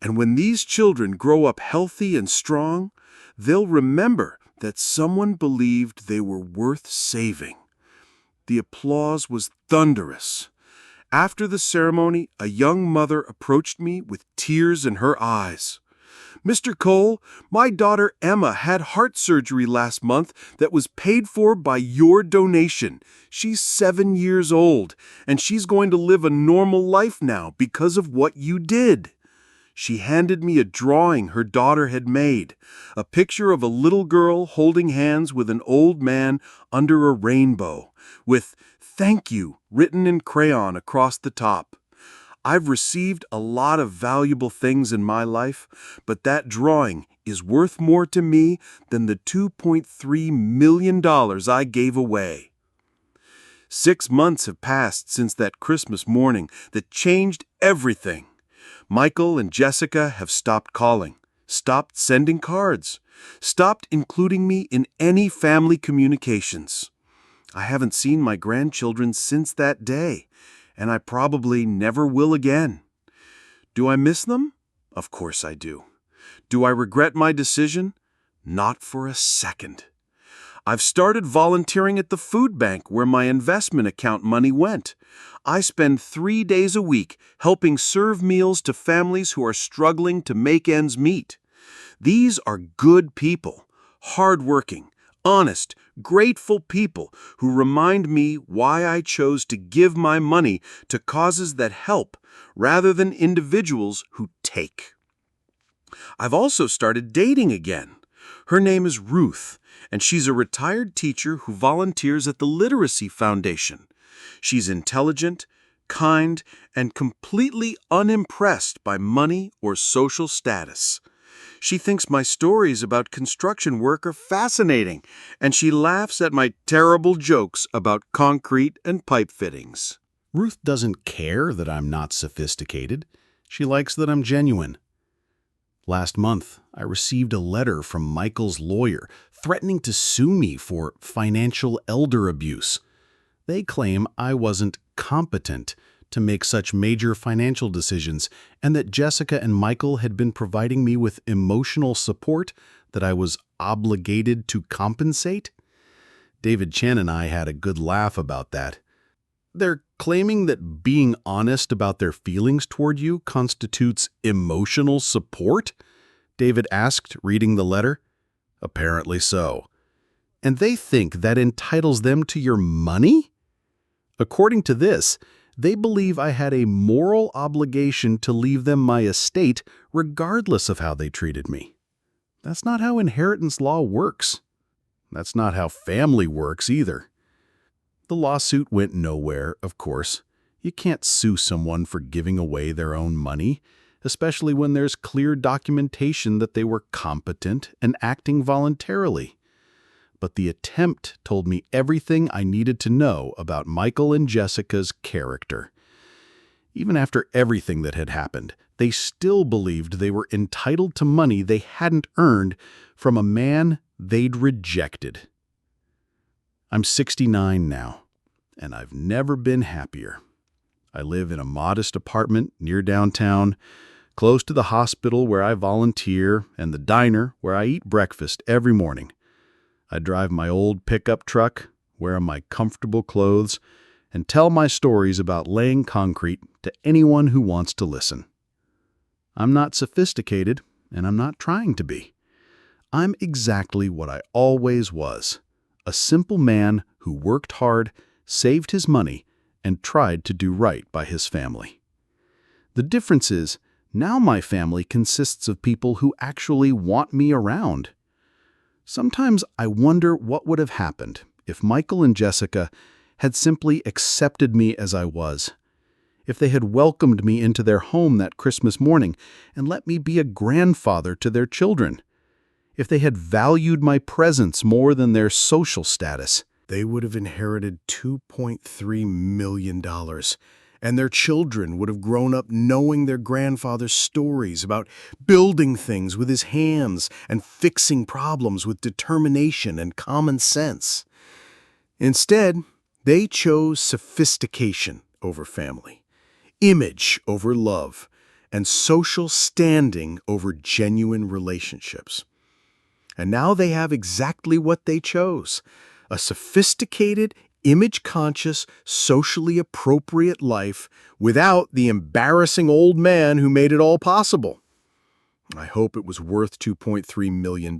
Speaker 1: And when these children grow up healthy and strong, they'll remember that someone believed they were worth saving. The applause was thunderous. After the ceremony, a young mother approached me with tears in her eyes. "Mr. Cole, my daughter Emma had heart surgery last month that was paid for by your donation. She's 7 years old, and she's going to live a normal life now because of what you did." She handed me a drawing her daughter had made, a picture of a little girl holding hands with an old man under a rainbow, with "Thank you" written in crayon across the top. I've received a lot of valuable things in my life, but that drawing is worth more to me than the $2.3 million I gave away. 6 months have passed since that Christmas morning that changed everything. Michael and Jessica have stopped calling, stopped sending cards, stopped including me in any family communications. I haven't seen my grandchildren since that day, and I probably never will again. Do I miss them? Of course I do. Do I regret my decision? Not for a second. I've started volunteering at the food bank where my investment account money went. I spend 3 days a week helping serve meals to families who are struggling to make ends meet. These are good people, hardworking, honest, grateful people who remind me why I chose to give my money to causes that help rather than individuals who take. I've also started dating again. Her name is Ruth, and she's a retired teacher who volunteers at the Literacy Foundation. She's intelligent, kind, and completely unimpressed by money or social status. She thinks my stories about construction work are fascinating, and she laughs at my terrible jokes about concrete and pipe fittings.
Speaker 2: Ruth doesn't care that I'm not sophisticated. She likes that I'm genuine. Last month, I received a letter from Michael's lawyer threatening to sue me for financial elder abuse. They claim I wasn't competent to make such major financial decisions and that Jessica and Michael had been providing me with emotional support that I was obligated to compensate. David Chen and I had a good laugh about that. They're claiming that being honest about their feelings toward you constitutes emotional support? David asked, reading the letter. Apparently so. And they think that entitles them to your money? According to this, they believe I had a moral obligation to leave them my estate regardless of how they treated me. That's not how inheritance law works. That's not how family works either. The lawsuit went nowhere, of course. You can't sue someone for giving away their own money, especially when there's clear documentation that they were competent and acting voluntarily. But the attempt told me everything I needed to know about Michael and Jessica's character. Even after everything that had happened, they still believed they were entitled to money they hadn't earned from a man they'd rejected. I'm 69 now, and I've never been happier. I live in a modest apartment near downtown, close to the hospital where I volunteer and the diner where I eat breakfast every morning. I drive my old pickup truck, wear my comfortable clothes, and tell my stories about laying concrete to anyone who wants to listen. I'm not sophisticated, and I'm not trying to be. I'm exactly what I always was, a simple man who worked hard, saved his money, and tried to do right by his family. The difference is, now my family consists of people who actually want me around. Sometimes I wonder what would have happened if Michael and Jessica had simply accepted me as I was, if they had welcomed me into their home that Christmas morning and let me be a grandfather to their children, if they had valued my presence more than their social status,
Speaker 1: They would have inherited $2.3 million, and their children would have grown up knowing their grandfather's stories about building things with his hands and fixing problems with determination and common sense. Instead, they chose sophistication over family, image over love, and social standing over genuine relationships. And now they have exactly what they chose: a sophisticated, image-conscious, socially appropriate life without the embarrassing old man who made it all possible. I hope it was worth $2.3 million.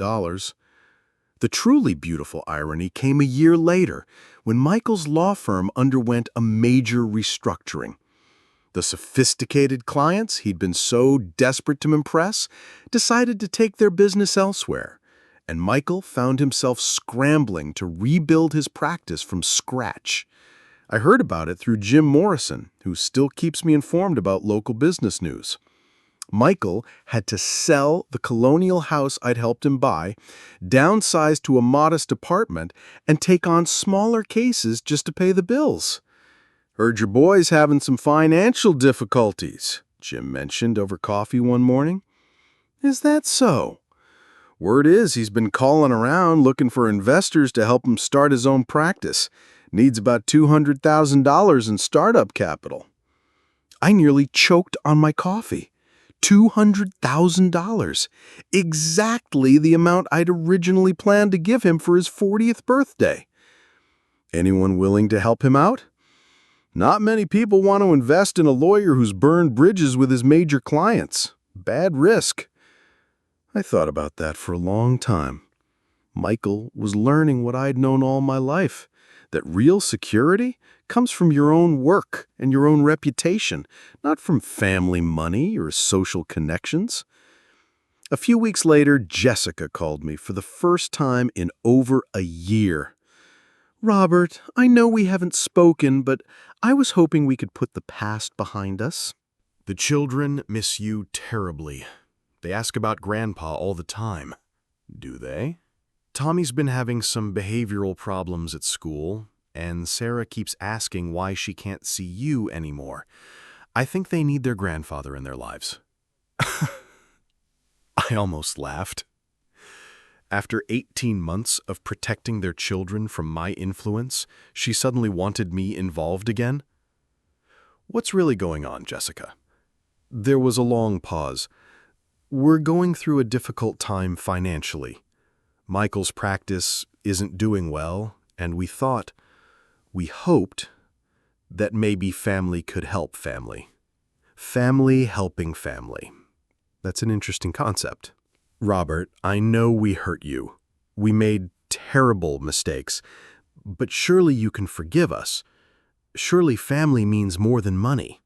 Speaker 1: The truly beautiful irony came a year later when Michael's law firm underwent a major restructuring. The sophisticated clients he'd been so desperate to impress decided to take their business elsewhere, and Michael found himself scrambling to rebuild his practice from scratch. I heard about it through Jim Morrison, who still keeps me informed about local business news. Michael had to sell the colonial house I'd helped him buy, downsize to a modest apartment, and take on smaller cases just to pay the bills. "Heard your boy's having some financial difficulties," Jim mentioned over coffee one morning. "Is that so?" "Word is he's been calling around looking for investors to help him start his own practice. Needs about $200,000 in startup capital." I nearly choked on my coffee. $200,000. Exactly the amount I'd originally planned to give him for his 40th birthday. Anyone willing to help him out? Not many people want to invest in a lawyer who's burned bridges with his major clients. Bad risk. I thought about that for a long time. Michael was learning what I'd known all my life, that real security comes from your own work and your own reputation, not from family money or social connections. A few weeks later, Jessica called me for the first time in over a year. "Robert, I know we haven't spoken, but I was hoping we could put the past behind us."
Speaker 2: The children miss you terribly. They ask about Grandpa all the time. Do they? Tommy's been having some behavioral problems at school, and Sarah keeps asking why she can't see you anymore. I think they need their grandfather in their lives. I almost laughed. After 18 months of protecting their children from my influence, she suddenly wanted me involved again. What's really going on, Jessica? There was a long pause. We're going through a difficult time financially. Michael's practice isn't doing well, and we hoped that maybe family could help family. Family helping family. That's an interesting concept. Robert, I know we hurt you. We made terrible mistakes, but surely you can forgive us. Surely family means more than money.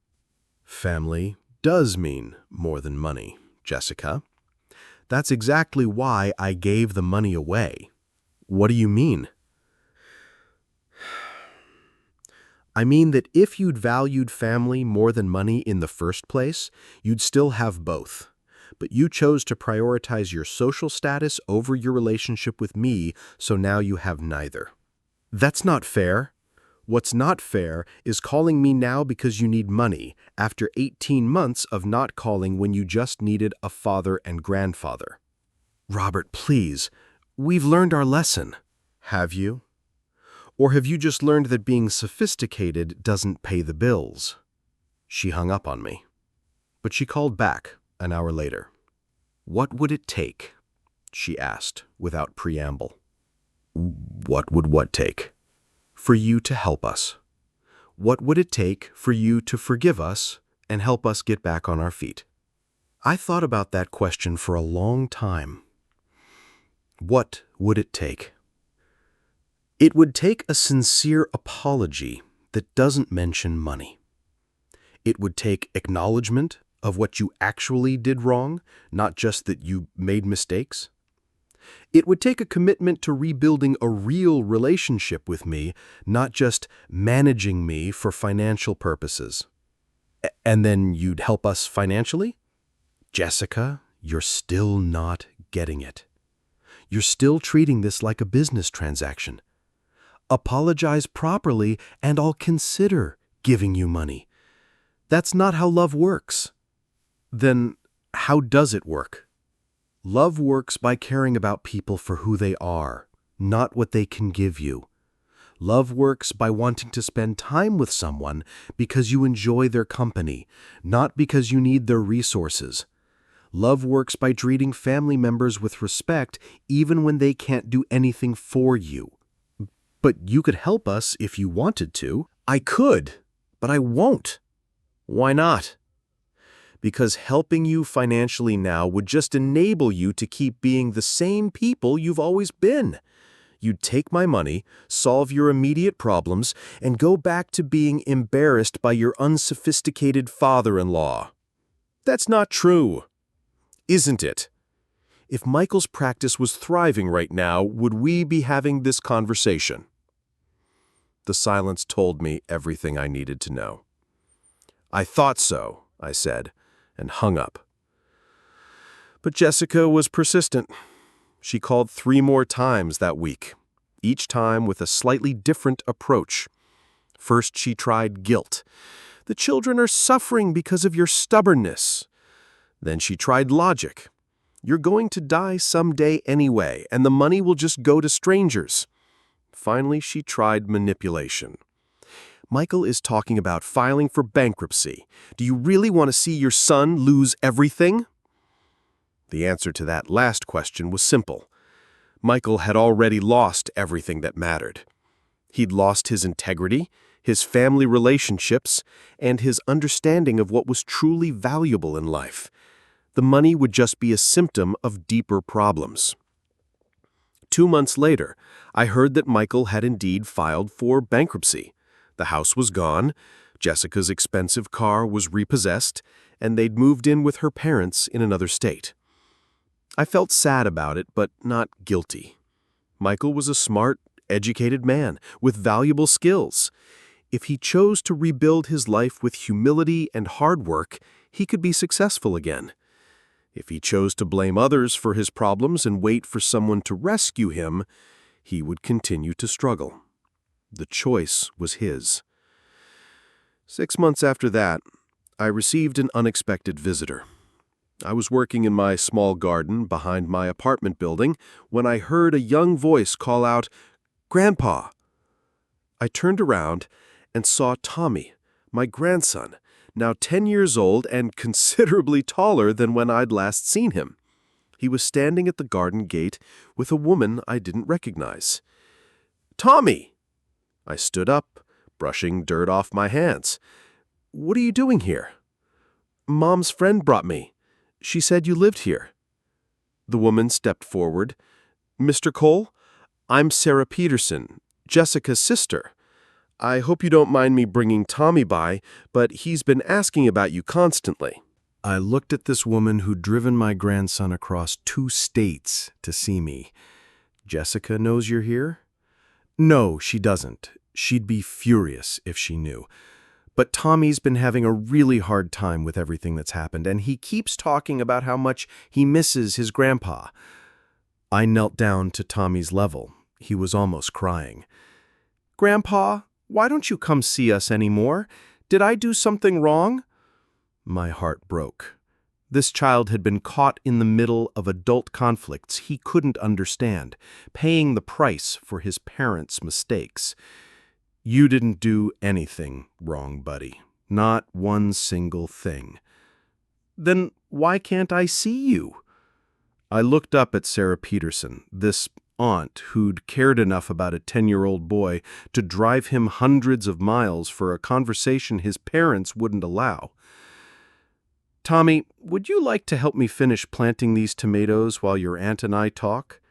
Speaker 2: Family does mean more than money, Jessica. That's exactly why I gave the money away. What do you mean? I mean that if you'd valued family more than money in the first place, you'd still have both. But you chose to prioritize your social status over your relationship with me, so now you have neither. That's not fair. What's not fair is calling me now because you need money, after 18 months of not calling when you just needed a father and grandfather. Robert, please, we've learned our lesson. Have you? Or have you just learned that being sophisticated doesn't pay the bills? She hung up on me. But she called back an hour later. What would it take? She asked without preamble. What would what take? For you to help us. What would it take for you to forgive us and help us get back on our feet? I thought about that question for a long time. What would it take? It would take a sincere apology that doesn't mention money. It would take acknowledgement of what you actually did wrong, not just that you made mistakes. It would take a commitment to rebuilding a real relationship with me, not just managing me for financial purposes. And then you'd help us financially? Jessica, you're still not getting it. You're still treating this like a business transaction. Apologize properly and I'll consider giving you money. That's not how love works. Then how does it work? Love works by caring about people for who they are, not what they can give you. Love works by wanting to spend time with someone because you enjoy their company, not because you need their resources. Love works by treating family members with respect even when they can't do anything for you. But you could help us if you wanted to. I could, but I won't. Why not? Because helping you financially now would just enable you to keep being the same people you've always been. You'd take my money, solve your immediate problems, and go back to being embarrassed by your unsophisticated father-in-law. That's not true, isn't it? If Michael's practice was thriving right now, would we be having this conversation? The silence told me everything I needed to know. I thought so, I said, and hung up. But Jessica was persistent. She called 3 more times that week, each time with a slightly different approach. First, she tried guilt. The children are suffering because of your stubbornness. Then she tried logic. You're going to die someday anyway, and the money will just go to strangers. Finally, she tried manipulation. Michael is talking about filing for bankruptcy. Do you really want to see your son lose everything? The answer to that last question was simple. Michael had already lost everything that mattered. He'd lost his integrity, his family relationships, and his understanding of what was truly valuable in life. The money would just be a symptom of deeper problems. 2 months later, I heard that Michael had indeed filed for bankruptcy. The house was gone, Jessica's expensive car was repossessed, and they'd moved in with her parents in another state. I felt sad about it, but not guilty. Michael was a smart, educated man with valuable skills. If he chose to rebuild his life with humility and hard work, he could be successful again. If he chose to blame others for his problems and wait for someone to rescue him, he would continue to struggle. The choice was his. 6 months after that, I received an unexpected visitor. I was working in my small garden behind my apartment building when I heard a young voice call out, "Grandpa!" I turned around and saw Tommy, my grandson, now 10 years old and considerably taller than when I'd last seen him. He was standing at the garden gate with a woman I didn't recognize. "Tommy!" I stood up, brushing dirt off my hands. "What are you doing here?" "Mom's friend brought me. She said you lived here." The woman stepped forward. "Mr. Cole, I'm Sarah Peterson, Jessica's sister. I hope you don't mind me bringing Tommy by, but he's been asking about you constantly." I looked at this woman who'd driven my grandson across 2 states to see me. "Jessica knows you're here?" "No, she doesn't. She'd be furious if she knew. But Tommy's been having a really hard time with everything that's happened, and he keeps talking about how much he misses his grandpa." I knelt down to Tommy's level. He was almost crying. "Grandpa, why don't you come see us anymore? Did I do something wrong?" My heart broke. This child had been caught in the middle of adult conflicts he couldn't understand, paying the price for his parents' mistakes. "You didn't do anything wrong, buddy. Not one single thing." "Then why can't I see you?" I looked up at Sarah Peterson, this aunt who'd cared enough about a 10-year-old boy to drive him hundreds of miles for a conversation his parents wouldn't allow. "Tommy, would you like to help me finish planting these tomatoes while your aunt and I talk?"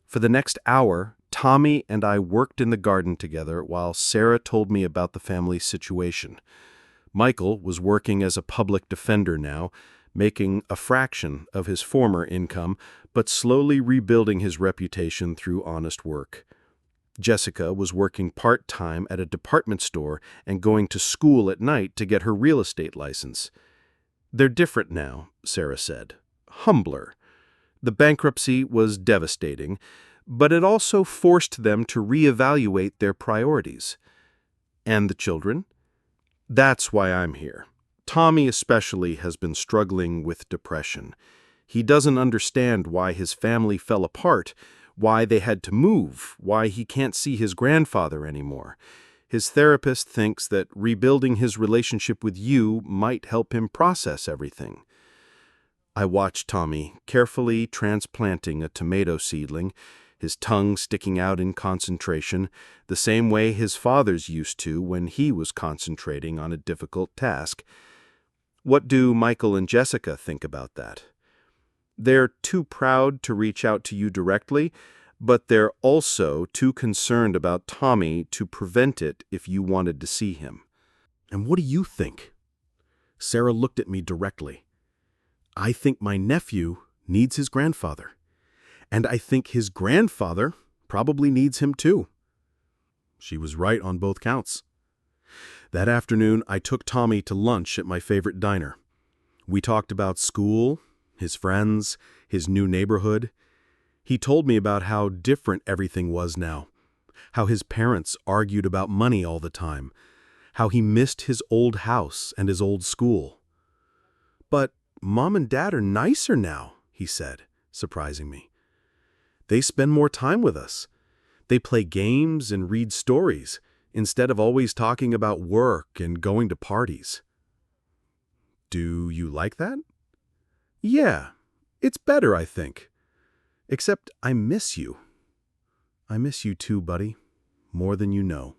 Speaker 2: For the next hour, Tommy and I worked in the garden together while Sarah told me about the family situation. Michael was working as a public defender now, making a fraction of his former income, but slowly rebuilding his reputation through honest work. Jessica was working part-time at a department store and going to school at night to get her real estate license. "They're different now," Sarah said. "Humbler. The bankruptcy was devastating,
Speaker 1: but it also forced them to reevaluate their priorities. And the children? That's why I'm here. Tommy especially has been struggling with depression. He doesn't understand why his family fell apart, why they had to move, why he can't see his grandfather anymore. His therapist thinks that rebuilding his relationship with you might help him process everything. I watched Tommy carefully transplanting a tomato seedling, his tongue sticking out in concentration, the same way his father's used to when he was concentrating on a difficult task. What do Michael and Jessica think about that? They're too proud to reach out to you directly, but they're also too concerned about Tommy to prevent it if you wanted to see him. And what do you think? Sarah looked at me directly. I think my nephew needs his grandfather. And I think his grandfather probably needs him too. She was right on both counts. That afternoon, I took Tommy to lunch at my favorite diner. We talked about school, his friends, his new neighborhood. He told me about how different everything was now, how his parents argued about money all the time, how he missed his old house and his old school. But Mom and Dad are nicer now, he said, surprising me. They spend more time with us. They play games and read stories instead of always talking about work and going to parties. Do you like that? Yeah, it's better, I think. Except I miss you. I miss you too, buddy, more than you know.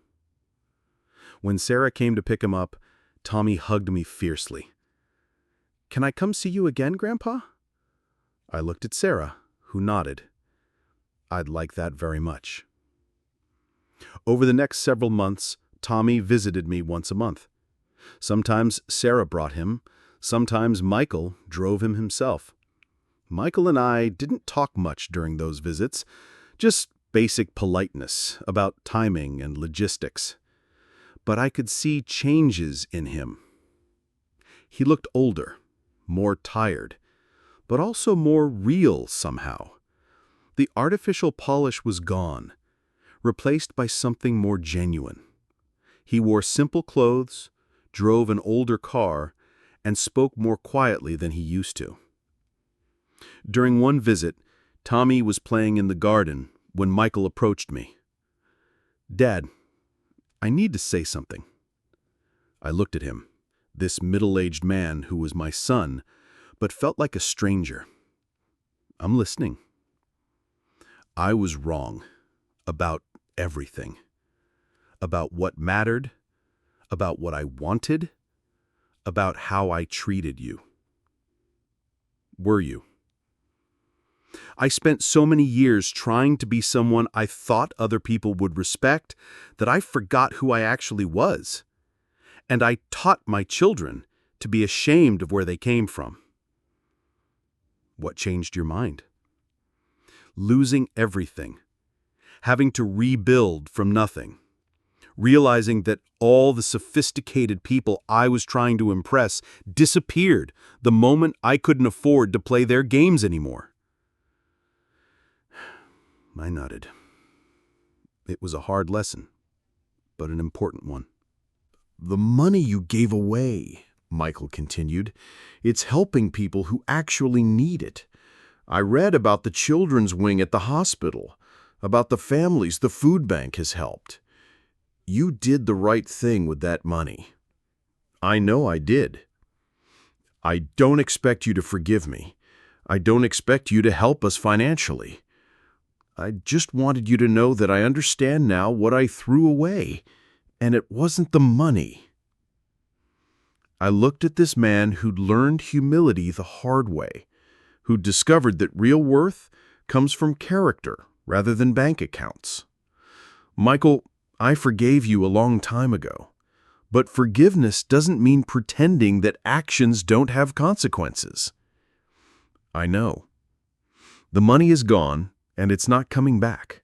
Speaker 1: When Sarah came to pick him up, Tommy hugged me fiercely. Can I come see you again, Grandpa? I looked at Sarah, who nodded. I'd like that very much. Over the next several months, Tommy visited me once a month. Sometimes Sarah brought him, sometimes Michael drove him himself. Michael and I didn't talk much during those visits, just basic politeness about timing and logistics. But I could see changes in him. He looked older, more tired, but also more real somehow. The artificial polish was gone, replaced by something more genuine. He wore simple clothes, drove an older car, and spoke more quietly than he used to. During one visit, Tommy was playing in the garden when Michael approached me. Dad, I need to say something. I looked at him, this middle-aged man who was my son, but felt like a stranger. I'm listening. I was wrong about everything. About what mattered, about what I wanted, about how I treated you. Were you? I spent so many years trying to be someone I thought other people would respect that I forgot who I actually was. And I taught my children to be ashamed of where they came from. What changed your mind? Losing everything. Having to rebuild from nothing. Realizing that all the sophisticated people I was trying to impress disappeared the moment I couldn't afford to play their games anymore. I nodded. It was a hard lesson, but an important one. The money you gave away, Michael continued, it's helping people who actually need it. I read about the children's wing at the hospital, about the families the food bank has helped. You did the right thing with that money. I know I did. I don't expect you to forgive me. I don't expect you to help us financially. I just wanted you to know that I understand now what I threw away, and it wasn't the money. I looked at this man who'd learned humility the hard way, who'd discovered that real worth comes from character rather than bank accounts. Michael, I forgave you a long time ago, but forgiveness doesn't mean pretending that actions don't have consequences. I know. The money is gone, and it's not coming back.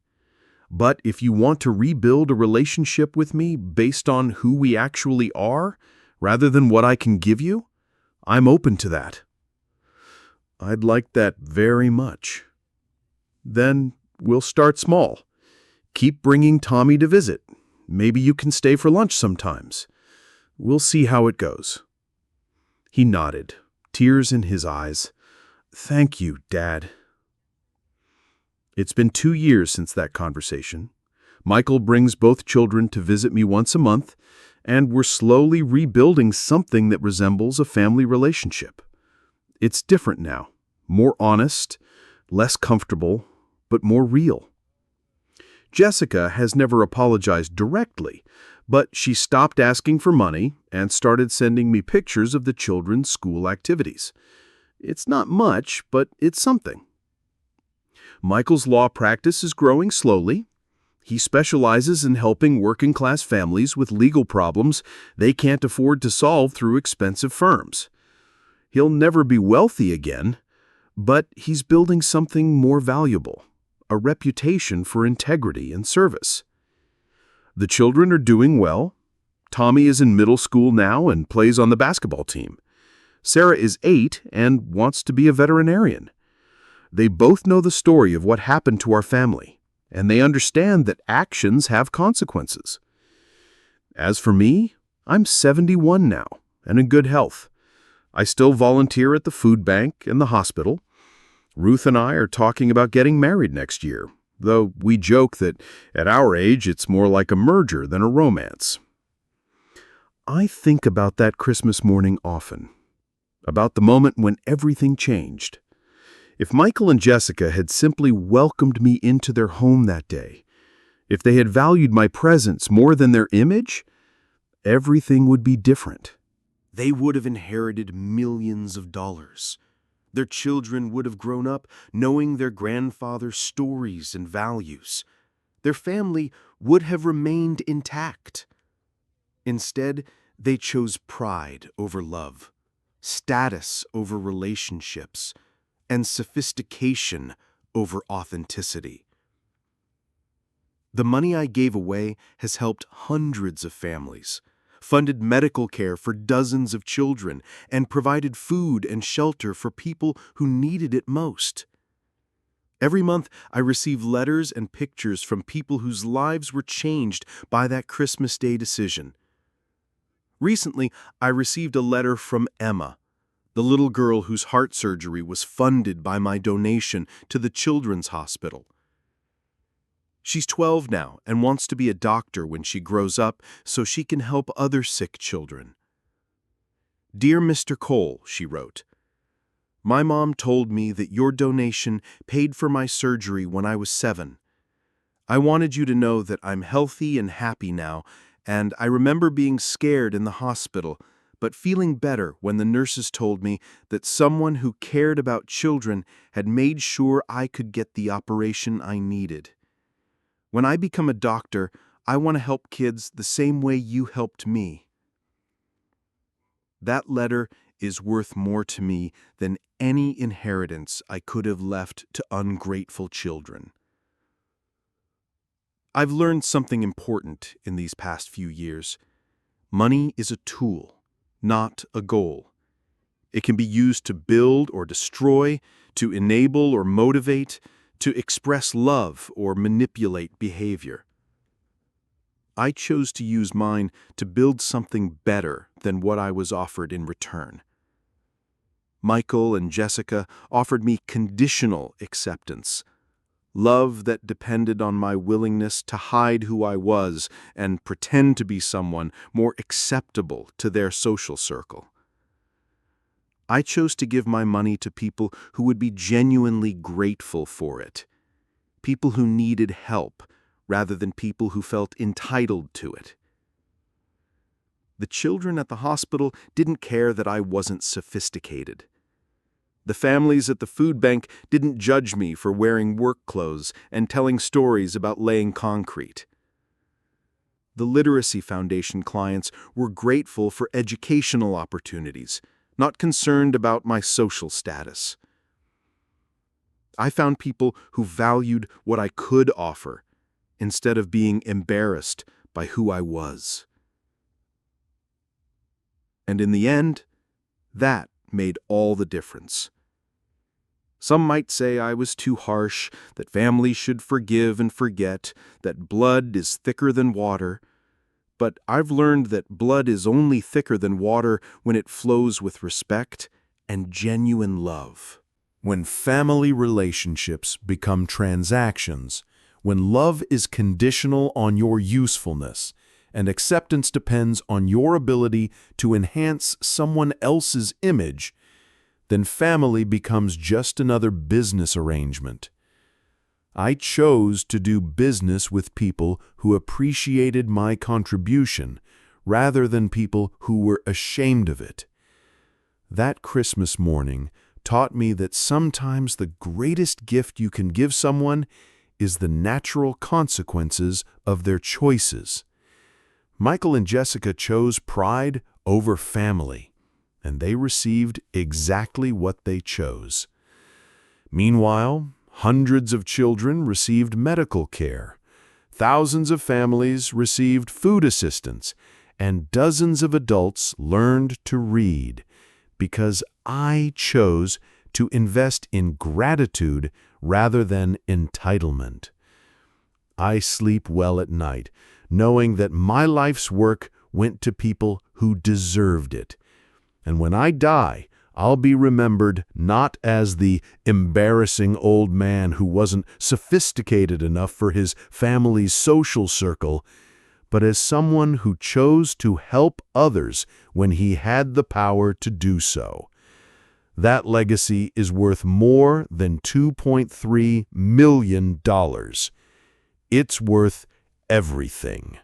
Speaker 1: But if you want to rebuild a relationship with me based on who we actually are, rather than what I can give you, I'm open to that. I'd like that very much. Then we'll start small. Keep bringing Tommy to visit. Maybe you can stay for lunch sometimes. We'll see how it goes." He nodded, tears in his eyes. "Thank you, Dad." It's been 2 years since that conversation. Michael brings both children to visit me once a month, and we're slowly rebuilding something that resembles a family relationship. It's different now, more honest, less comfortable, but more real. Jessica has never apologized directly, but she stopped asking for money and started sending me pictures of the children's school activities. It's not much, but it's something. Michael's law practice is growing slowly. He specializes in helping working-class families with legal problems they can't afford to solve through expensive firms. He'll never be wealthy again, but he's building something more valuable, a reputation for integrity and service. The children are doing well. Tommy is in middle school now and plays on the basketball team. Sarah is 8 and wants to be a veterinarian. They both know the story of what happened to our family, and they understand that actions have consequences. As for me, I'm 71 now and in good health. I still volunteer at the food bank and the hospital. Ruth and I are talking about getting married next year, though we joke that at our age it's more like a merger than a romance. I think about that Christmas morning often, about the moment when everything changed. If Michael and Jessica had simply welcomed me into their home that day, if they had valued my presence more than their image, everything would be different. They would have inherited millions of dollars. Their children would have grown up knowing their grandfather's stories and values. Their family would have remained intact. Instead, they chose pride over love, status over relationships, and sophistication over authenticity. The money I gave away has helped hundreds of families, funded medical care for dozens of children, and provided food and shelter for people who needed it most. Every month, I receive letters and pictures from people whose lives were changed by that Christmas Day decision. Recently, I received a letter from Emma, the little girl whose heart surgery was funded by my donation to the Children's Hospital. She's 12 now and wants to be a doctor when she grows up so she can help other sick children. "Dear Mr. Cole," she wrote, "my mom told me that your donation paid for my surgery when I was 7. I wanted you to know that I'm healthy and happy now, and I remember being scared in the hospital, but feeling better when the nurses told me that someone who cared about children had made sure I could get the operation I needed. When I become a doctor, I want to help kids the same way you helped me." That letter is worth more to me than any inheritance I could have left to ungrateful children. I've learned something important in these past few years. Money is a tool, not a goal. It can be used to build or destroy, to enable or motivate, to express love or manipulate behavior. I chose to use mine to build something better than what I was offered in return. Michael and Jessica offered me conditional acceptance, love that depended on my willingness to hide who I was and pretend to be someone more acceptable to their social circle. I chose to give my money to people who would be genuinely grateful for it, people who needed help rather than people who felt entitled to it. The children at the hospital didn't care that I wasn't sophisticated. The families at the food bank didn't judge me for wearing work clothes and telling stories about laying concrete. The Literacy Foundation clients were grateful for educational opportunities, not concerned about my social status. I found people who valued what I could offer instead of being embarrassed by who I was. And in the end, that made all the difference. Some might say I was too harsh, that families should forgive and forget, that blood is thicker than water. But I've learned that blood is only thicker than water when it flows with respect and genuine love.
Speaker 2: When family relationships become transactions, when love is conditional on your usefulness, and acceptance depends on your ability to enhance someone else's image, then family becomes just another business arrangement. I chose to do business with people who appreciated my contribution rather than people who were ashamed of it. That Christmas morning taught me that sometimes the greatest gift you can give someone is the natural consequences of their choices. Michael and Jessica chose pride over family, and they received exactly what they chose. Meanwhile, hundreds of children received medical care, thousands of families received food assistance, and dozens of adults learned to read, because I chose to invest in gratitude rather than entitlement. I sleep well at night, knowing that my life's work went to people who deserved it. And when I die, I'll be remembered not as the embarrassing old man who wasn't sophisticated enough for his family's social circle, but as someone who chose to help others when he had the power to do so. That legacy is worth more than $2.3 million. It's worth everything.